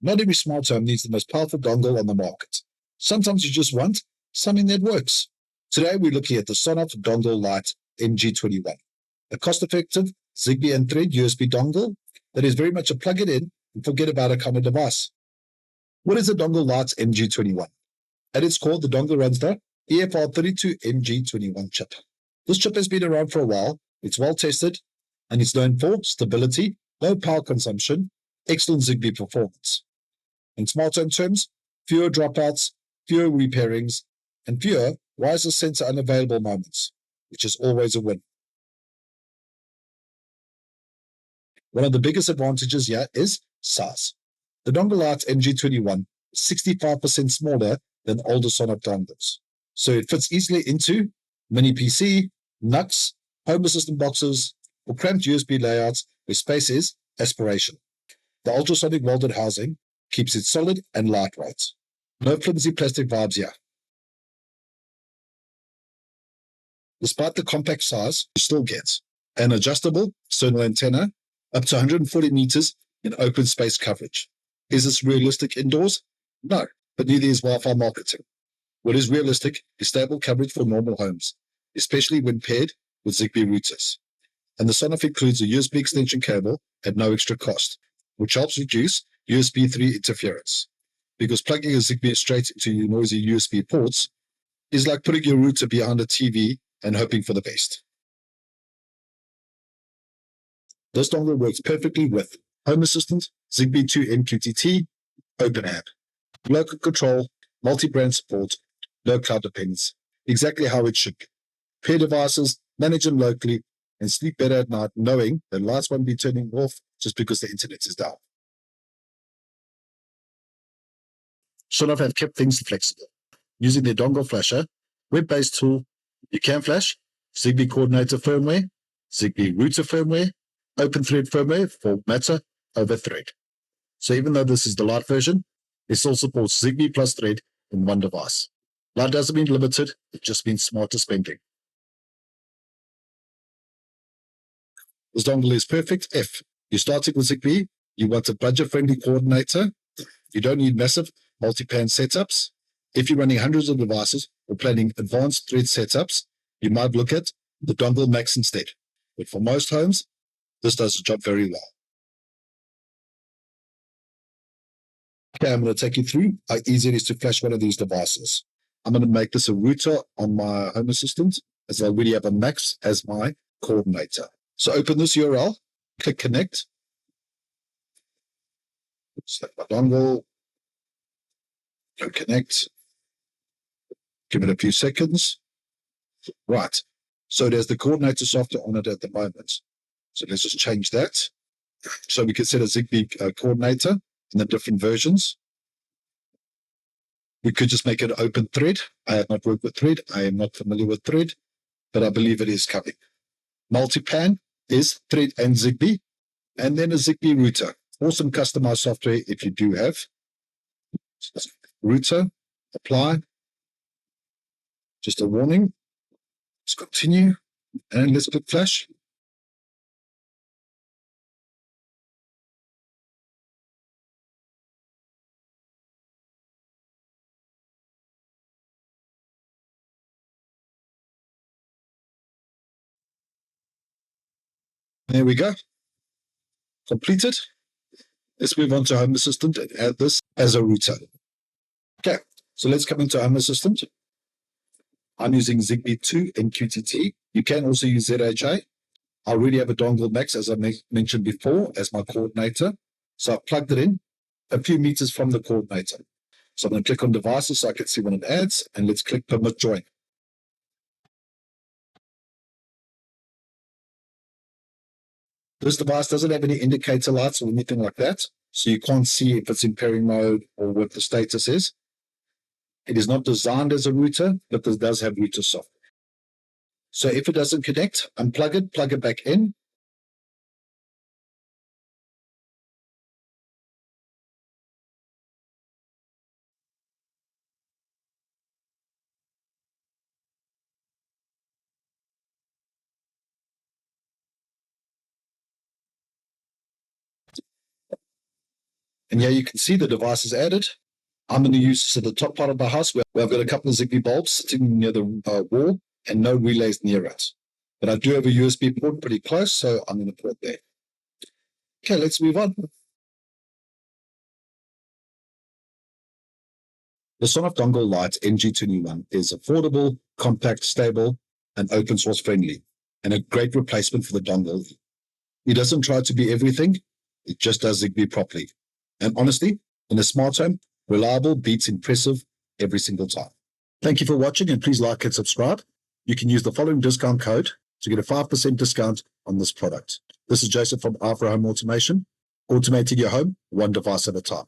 Not every smart home needs the most powerful dongle on the market. Sometimes you just want something that works. Today we're looking at the SONOFF Dongle Lite MG21, a cost-effective Zigbee and Thread USB dongle that is very much a plug it in and forget about it kind of device. What is the Dongle Lite MG21? At its core, the dongle runs the EFR32MG21 chip. This chip has been around for a while, it's well tested, and it's known for stability, low power consumption, excellent Zigbee performance. In smart home terms, fewer dropouts, fewer repairings, and fewer wireless sensor unavailable moments, which is always a win. One of the biggest advantages here is size. The Dongle Lite MG21 is 65% smaller than older SONOFF dongles, so it fits easily into mini PC, NUCs, home assistant boxes, or cramped USB layouts where space is aspiration. The ultrasonic welded housing keeps it solid and lightweight. No flimsy plastic vibes here. Despite the compact size, you still get an adjustable external antenna up to 140 meters in open space coverage. Is this realistic indoors? No, but neither is Wi-Fi marketing. What is realistic is stable coverage for normal homes, especially when paired with Zigbee routers. And the SONOFF includes a USB extension cable at no extra cost, which helps reduce USB 3 interference. Because plugging a Zigbee straight into your noisy USB ports is like putting your router behind a TV and hoping for the best. This dongle works perfectly with Home Assistant, Zigbee 2 MQTT, openHAB, local control, multi-brand support, no cloud dependence, exactly how it should be. Pair devices, manage them locally, and sleep better at night knowing that lights won't be turning off just because the internet is down. SONOFF have kept things flexible. Using their dongle flasher, web-based tool, you can flash Zigbee coordinator firmware, Zigbee router firmware, OpenThread firmware for Matter over Thread. So even though this is the Lite version, it still supports Zigbee plus Thread in one device. Lite doesn't mean limited, it just means smarter spending. This dongle is perfect if you're starting with Zigbee, you want a budget-friendly coordinator, you don't need massive multi-pan setups. If you're running hundreds of devices or planning advanced Thread setups, you might look at the Dongle Max instead. But for most homes, this does the job very well. Okay, I'm going to take you through how easy it is to flash one of these devices. I'm going to make this a router on my Home Assistant, as I already have a Max as my coordinator. So open this URL, click connect, select my dongle, go connect, give it a few seconds. Right, so there's the coordinator software on it at the moment. So let's just change that. So we can set a Zigbee coordinator in the different versions. We could just make it OpenThread. I have not worked with Thread. I am not familiar with Thread, but I believe it is coming. Multipan is Thread and Zigbee, and then a Zigbee router. Awesome customized software if you do have. Router, apply. Just a warning. Let's continue, and let's click flash. There we go. Completed. Let's move on to Home Assistant and add this as a router. Okay, so let's come into Home Assistant. I'm using Zigbee 2 MQTT. You can also use ZHA. I already have a Dongle Max, as I mentioned before, as my coordinator. So I've plugged it in a few meters from the coordinator. So I'm going to click on devices so I can see when it adds, and let's click permit join. This device doesn't have any indicator lights or anything like that, so you can't see if it's in pairing mode or what the status is. It is not designed as a router, but this does have router software. So if it doesn't connect, unplug it, plug it back in. And here you can see the device is added. I'm going to use this at the top part of my house where I've got a couple of Zigbee bulbs sitting near the wall and no relays near it. But I do have a USB port pretty close, so I'm going to put it there. Okay, let's move on. The SONOFF Dongle Lite MG21 is affordable, compact, stable, and open source friendly, and a great replacement for the dongle. It doesn't try to be everything, it just does Zigbee properly. And honestly, in a smart home, reliable beats impressive every single time. Thank you for watching, and please like and subscribe. You can use the following discount code to get a 5% discount on this product. This is Joseph from Home Automation, automating your home one device at a time.